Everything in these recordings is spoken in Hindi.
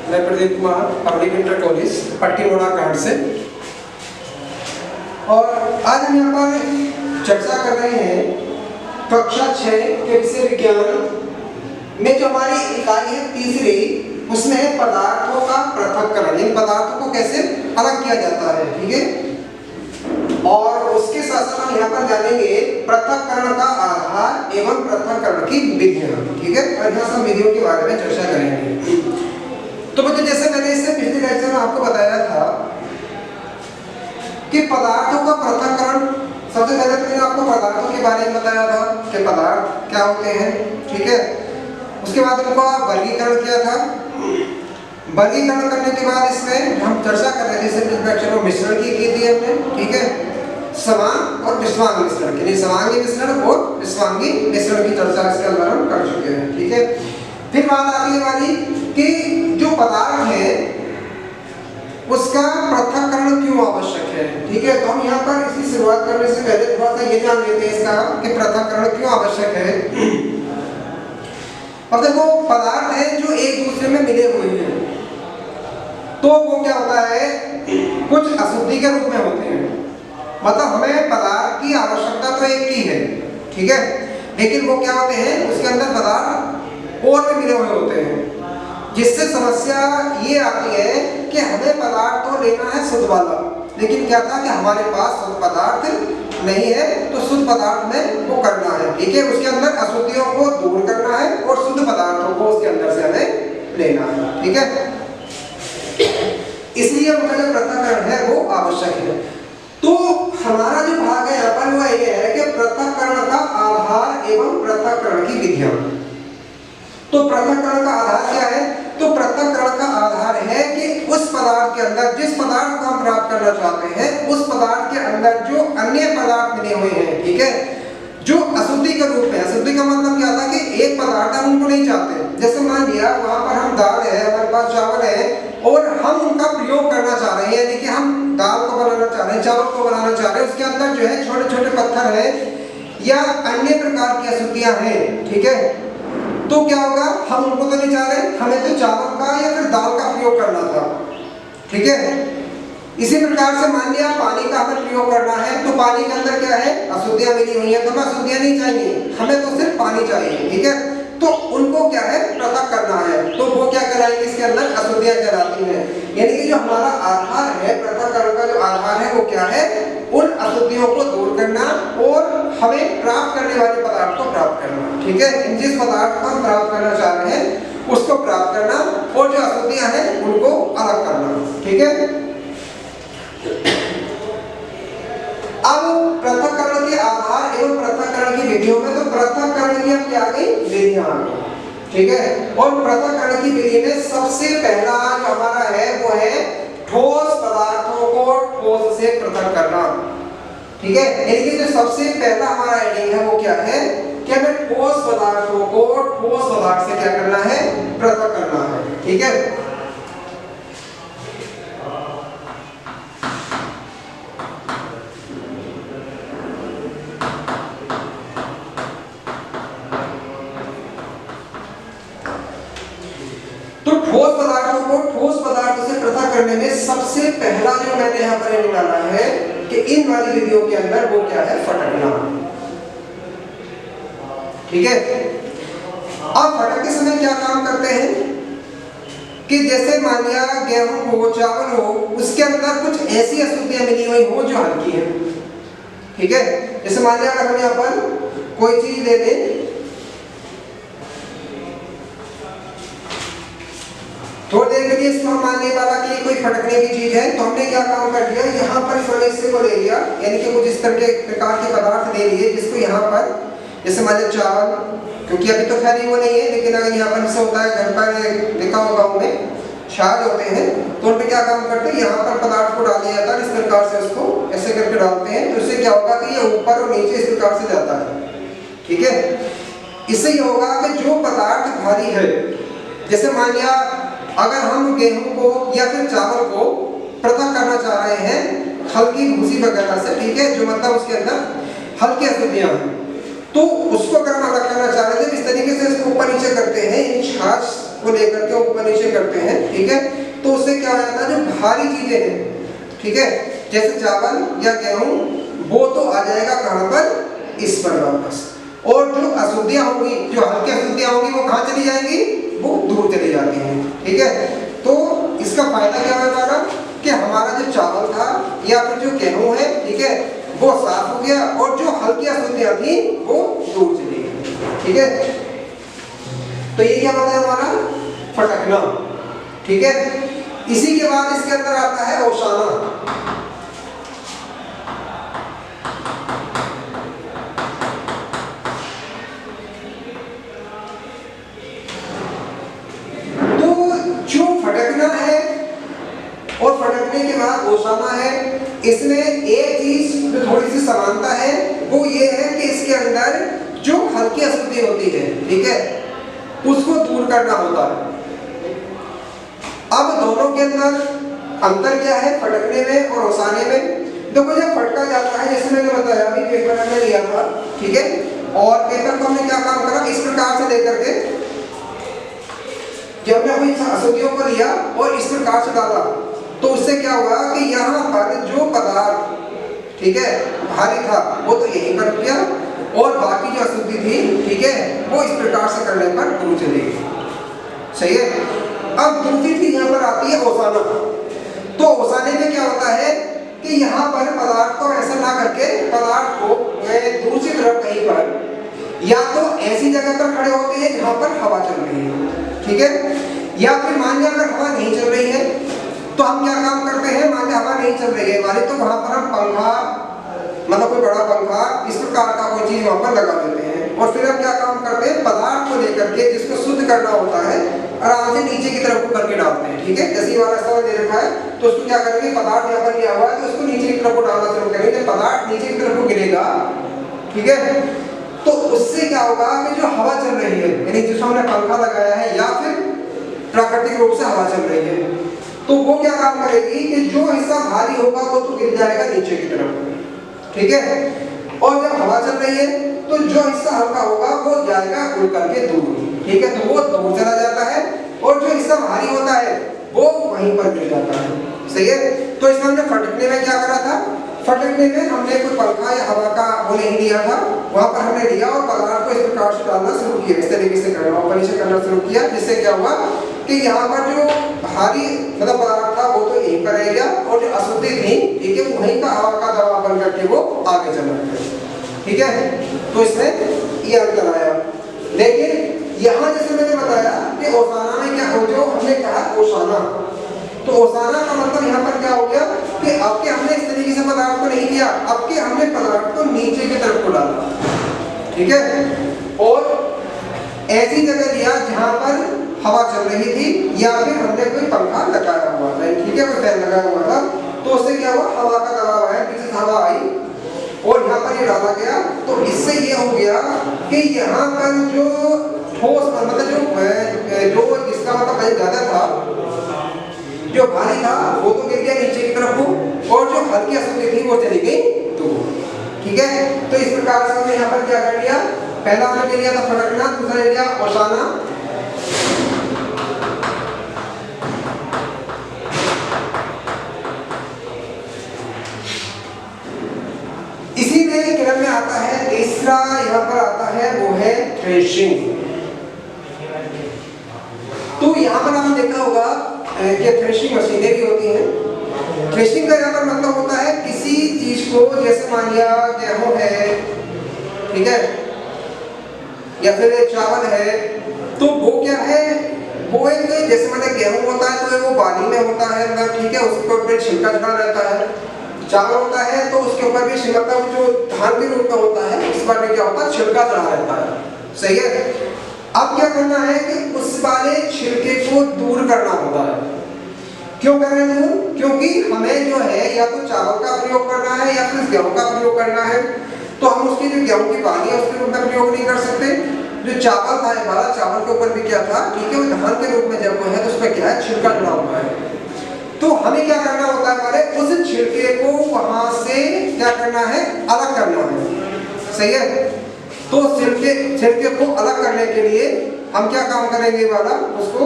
मैं Pradeep Kumar, public inter college Pattimora Kand से। और आज हम यहाँ पर चर्चा कर रहे हैं कक्षा 6 के विषय विज्ञान में जो हमारी इकाई है तीसरी, उसमें है पदार्थों का पृथक्करण। इन पदार्थों को कैसे अलग किया जाता है, ठीक है। और उसके साथ साथ हम यहाँ पर जानेंगे पृथक्करण का आधार एवं पृथक्करण की विधियां, ठीक है। और यहाँ सब विधियों के बारे में चर्चा करेंगे। तो बच्चों, जैसे मैंने इससे पिछले लेक्चर में आपको बताया था कि पदार्थों का पृथक्करण, सबसे पहले तो मैंने आपको पदार्थों के बारे में बताया था कि पदार्थ क्या होते हैं, ठीक है। उसके बाद उनका वर्गीकरण किया था। वर्गीकरण करने के बाद इसमें हम चर्चा कर रहे थे इससे मिश्रण की थी हमने, ठीक है। समान और विषवांग मिश्रण की, समांगी मिश्रण और विषवांगी मिश्रण की चर्चा इसके अंदर हम कर चुके हैं, ठीक है। फिर बात आती है हमारी कि जो पदार्थ है उसका पृथक्करण क्यों आवश्यक है, ठीक है। तो हम यहाँ पर इसकी शुरुआत करने से पहले थोड़ा सा ये जान लेते हैं इसका कि पृथक्करण क्यों आवश्यक है। अब देखो, पदार्थ है जो एक दूसरे में मिले हुए हैं, तो वो क्या होता है, कुछ अशुद्धि के रूप में होते हैं। मतलब हमें पदार्थ की आवश्यकता तो एक ही है, ठीक है, लेकिन वो क्या होते हैं, उसके अंदर पदार्थ और भी मिले हुए होते हैं, जिससे समस्या ये आती है कि हमें पदार्थ तो लेना है शुद्ध वाला, लेकिन क्या था कि हमारे पास शुद्ध पदार्थ नहीं है, तो शुद्ध पदार्थ में वो करना है, ठीक है। उसके अंदर अशुद्धियों को दूर करना है और शुद्ध पदार्थों को उसके अंदर से हमें लेना है, ठीक है। इसलिए उनका जो पृथक्करण है वो आवश्यक है। तो हमारा जो भाग है यहाँ पर वो ये है कि पृथक्करण का आधार एवं पृथक्करण की विधियां। तो पृथक्करण का आधार क्या है, तो पृथक्करण का आधार है कि उस पदार्थ के अंदर, जिस पदार्थ को हम प्राप्त करना चाहते हैं, उस पदार्थ के अंदर जो अन्य पदार्थ मिले हुए हैं, ठीक है, जो अशुद्धि के रूप में। अशुद्धि का मतलब क्या था कि एक पदार्थ हम उनको नहीं चाहते। जैसे मान लिया वहां पर हम दाल है, हमारे पास चावल है और हम उनका प्रयोग करना चाह रहे हैं, यानी कि हम दाल को बनाना चाह रहे हैं, चावल को बनाना चाह रहे हैं, उसके अंदर जो है छोटे छोटे पत्थर है या अन्य प्रकार की अशुद्धियां हैं, ठीक है। तो क्या होगा, हम उनको तो नहीं चाह रहे, हमें तो चावल का या फिर दाल का प्रयोग करना था, ठीक है। इसी प्रकार से मान लिया पानी का हमें प्रयोग करना है, तो पानी के अंदर क्या है, अशुद्धियां मिली हुई है, तो हमें अशुद्धियां नहीं चाहिए, हमें तो सिर्फ पानी चाहिए, ठीक है। तो उनको क्या है, पृथक करना है, तो वो क्या कराएंगे, इसके अंदर अशुद्धियां कहलाती हैं। यानी कि जो हमारा आधार है, पृथक्करण का जो आधार है वो क्या है, उन अशुद्धियों को दूर करना और हमें प्राप्त करने वाले पदार्थ को प्राप्त करना, ठीक है। जिस पदार्थ को हम प्राप्त करना चाह रहे हैं उसको प्राप्त करना और जो अशुद्धियां हैं उनको अलग करना, ठीक है। अब पृथक्करण के आधार एवं पृथक्करण की विधियों में, तो पृथक्करण की अब क्या आ गई, विधियां आ गई, ठीक है। और पृथक्करण की विधि में सबसे पहला जो हमारा है वो है ठोस पदार्थों को ठोस से पृथक करना, ठीक है। यानी कि जो सबसे पहला हमारा हेडिंग है वो क्या है कि हमें ठोस पदार्थों को ठोस पदार्थ से क्या करना है, पृथक करना है, ठीक है। तो ठोस पदार्थों को ठोस पदार्थों से पृथक करने में सबसे पहला जो मैंने यहाँ पर निकाला है कि इन वाली विधियों के अंदर वो क्या है, फटकना, ठीक है। अब फटकते समय क्या काम करते हैं कि जैसे मान लिया गेहूं हो, चावल हो, उसके अंदर कुछ ऐसी अशुद्धियां मिली हुई हो जो हल्की है, ठीक है। जैसे मान लिया अगर हम यहाँ पर कोई चीज ले लें, थोड़ी देर के लिए इसको हम मान लिया वाला कि कोई फटकने की चीज है, तो हमने क्या काम कर दिया, यहाँ पर इस वाले हिस्से को ले लिया, यानी कि कुछ इस तरह के प्रकार के पदार्थ ले लिए जिसको यहाँ पर, जैसे मान लिया चावल, क्योंकि अभी तो खैर वो नहीं है, लेकिन अगर यहाँ पर जैसे होता है घर पर देखा होगा उनमें छाछ होते हैं, तो उन पर क्या काम करते हैं, यहाँ पर पदार्थ को डाल दिया जाता है, इस प्रकार से उसको ऐसे करके डालते हैं, तो इससे क्या होगा कि ये ऊपर और नीचे इस प्रकार से जाता है, ठीक है। इससे ये होगा कि जो पदार्थ भारी है, जैसे मान लिया अगर हम गेहूं को या फिर चावल को पृथक करना चाह रहे हैं हल्की भूसी वगैरह से, ठीक है, जो मतलब उसके अंदर हल्की अशुद्धियां हैं, तो उसको अगर हम अलग करना चाह रहे थे, इस तरीके से इसको ऊपर नीचे करते हैं, इन छाछ को लेकर के ऊपर नीचे करते हैं, ठीक है, तो उससे क्या हो जाता है, जो भारी चीजें हैं, ठीक है, जैसे चावल या गेहूं, वो तो आ जाएगा कहां पर, इस पर वापस। और जो अशुद्धियां होंगी, जो हल्की अशुद्धियां होंगी, वो कहां चली जाएंगी, वो दूर चली जाती हैं, ठीक है। तो इसका फायदा क्या है हमारा, कि हमारा जो चावल था या फिर जो गेहूं है, ठीक है, वो साफ हो गया और जो हल्की अशुद्धियां थी वो दूर चली गई, ठीक है। तो ये क्या होता है हमारा फटकना, ठीक है। इसी के बाद इसके अंदर आता है ओसाना। जो फटकना है और फटकने के बाद ओसाना है, इसमें एक चीज जो थोड़ी सी समानता है वो ये है कि इसके अंदर जो हल्की अशुद्धि होती है, ठीक है, उसको दूर करना होता है। अब दोनों के अंदर अंतर क्या है, फटकने में और ओसाने में। देखो जब फटका जाता है, जैसे मैंने बताया अभी पेपर हमने लिया था, ठीक है, और पेपर को हमने क्या काम करा, इस प्रकार से लेकर के जब हमने अपनी अशुद्धियों को लिया और इस प्रकार से डाला, तो उससे क्या हुआ कि यहाँ पर जो पदार्थ, ठीक है, भारी था वो तो यहीं पर गया और बाकी जो अशुद्धि थी, ठीक है, वो इस प्रकार से करने पर दूर चली गई, सही है। अब दूसरी चीज यहाँ पर आती है ओसाना। तो ओसाने में क्या होता है कि यहाँ पर पदार्थ को ऐसा ना करके पदार्थ को दूसरी तरफ कहीं पर या तो ऐसी जगह पर खड़े होते हैं जहाँ पर हवा चल रही है, ठीक है, या फिर मान लिया अगर हवा नहीं चल रही है तो हम क्या काम करते हैं, मान लिया हवा नहीं चल रही है हमारी, तो वहां पर हम पंखा, मतलब कोई बड़ा पंखा, इस प्रकार का कोई चीज वहां पर लगा देते हैं और फिर हम क्या काम करते हैं, पदार्थ को लेकर के जिसको शुद्ध करना होता है आराम से नीचे की तरफ को करके डालते हैं, ठीक है। जैसे ये वाला रास्ता दे रखा है तो उसको क्या करेंगे, पदार्थ यहाँ पर लिया हुआ है तो उसको नीचे की तरफ को डालना शुरू करेंगे, पदार्थ नीचे की तरफ को गिरेगा, ठीक है, तो उससे क्या होगा कि जो हवा चल रही है, यानी जिसको हमने पंखा लगाया है या फिर प्राकृतिक रूप से हवा चल रही है, तो वो क्या काम करेगी कि जो हिस्सा भारी होगा वो तो गिर जाएगा नीचे की तरफ, ठीक है, और जब हवा चल रही है तो जो हिस्सा हल्का होगा वो जाएगा उड़ करके दूर, ठीक है, तो वो दूर चला जाता है और जो हिस्सा भारी होता है वो वहीं पर गिर जाता है, सही है। तो इसमें हमने फटकने में क्या करा था, फटकने में हमने कोई पंखा या हवा का वो नहीं लिया था, वहां पर हमने लिया और पदार्थ को इस प्रकार से डालना शुरू किया, इस तरीके से करना, ऊपर नीचे करना शुरू किया, जिससे क्या हुआ कि यहाँ पर जो भारी मतलब पदार्थ था वो तो यहीं पर रह गया और जो अशुद्धि थी, ठीक है, वहीं का हवा का दबाव बन करके वो आगे चला गया, ठीक है। तो इसमें ये अंतर आया। लेकिन यहाँ जैसे मैंने बताया कि ओसाना में क्या हो, जो हमने कहा ओसाना, तो ओसाना का मतलब यहाँ पर क्या हो गया कि अब के हमने इस तरीके से पदार्थ को नहीं किया, अब के हमने पदार्थ को नीचे की तरफ को डाला, ठीक है, और ऐसी जगह लिया जहां पर हवा चल रही थी या फिर हमने कोई पंखा लगाया हुआ था, ठीक है, कोई फैन लगाया हुआ था, तो उससे क्या हुआ, हवा का दबाव आया, पीछे से हवा आई और यहाँ पर ये डाला गया, तो इससे ये हो गया कि यहाँ पर जो ठोस मतलब जो इसका मतलब वजन ज्यादा था, जो भारी था वो तो गिर गया नीचे की तरफ को और जो हल्की अशुद्धि थी वो चली गई दूर, ठीक है। तो इस प्रकार से हमने यहाँ पर क्या कर लिया, पहला हमने ले लिया था फटकना, दूसरा ले लिया ओसाना। इसी में क्रम में आता है तीसरा, यहाँ पर आता है वो है थ्रेशिंग। तो यहाँ पर आपने देखा होगा कि थ्रेशिंग मशीनें भी होती हैं। थ्रेशिंग का यहाँ पर मतलब होता है किसी चीज को, जैसे मान लिया गेहूं है, ठीक है, या फिर चावल है, तो वो क्या है, वो एक जैसे मैंने गेहूं होता है तो वो बाली में होता है, मतलब ठीक है, उसके ऊपर छिलका चढ़ा रहता है। चावल होता है तो उसके ऊपर भी छिलका, जो धान के रूप में होता है उस पर भी क्या होता है, छिलका चढ़ा रहता है, सही है। अब क्या करना है कि उस वाले छिलके को दूर करना होता है। क्यों कर रहे हैं? क्योंकि हमें जो है या तो चावल का प्रयोग करना है या फिर गेहूं का प्रयोग करना है, तो हम उसकी जो गेहूं की बाली है उसके रूप में प्रयोग नहीं कर सकते। जो चावल था हमारा, चावल के ऊपर भी क्या था, ठीक है, वो धान के रूप में जब वो है तो उसमें क्या है, छिलका चढ़ा हुआ है। तो हमें क्या करना होता है, हमारे उस छिलके को वहां से क्या करना है, अलग करना है, सही है। तो छिलके को अलग करने के लिए हम क्या काम करेंगे वाला उसको,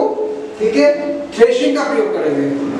ठीक है, थ्रेशिंग का प्रयोग करेंगे।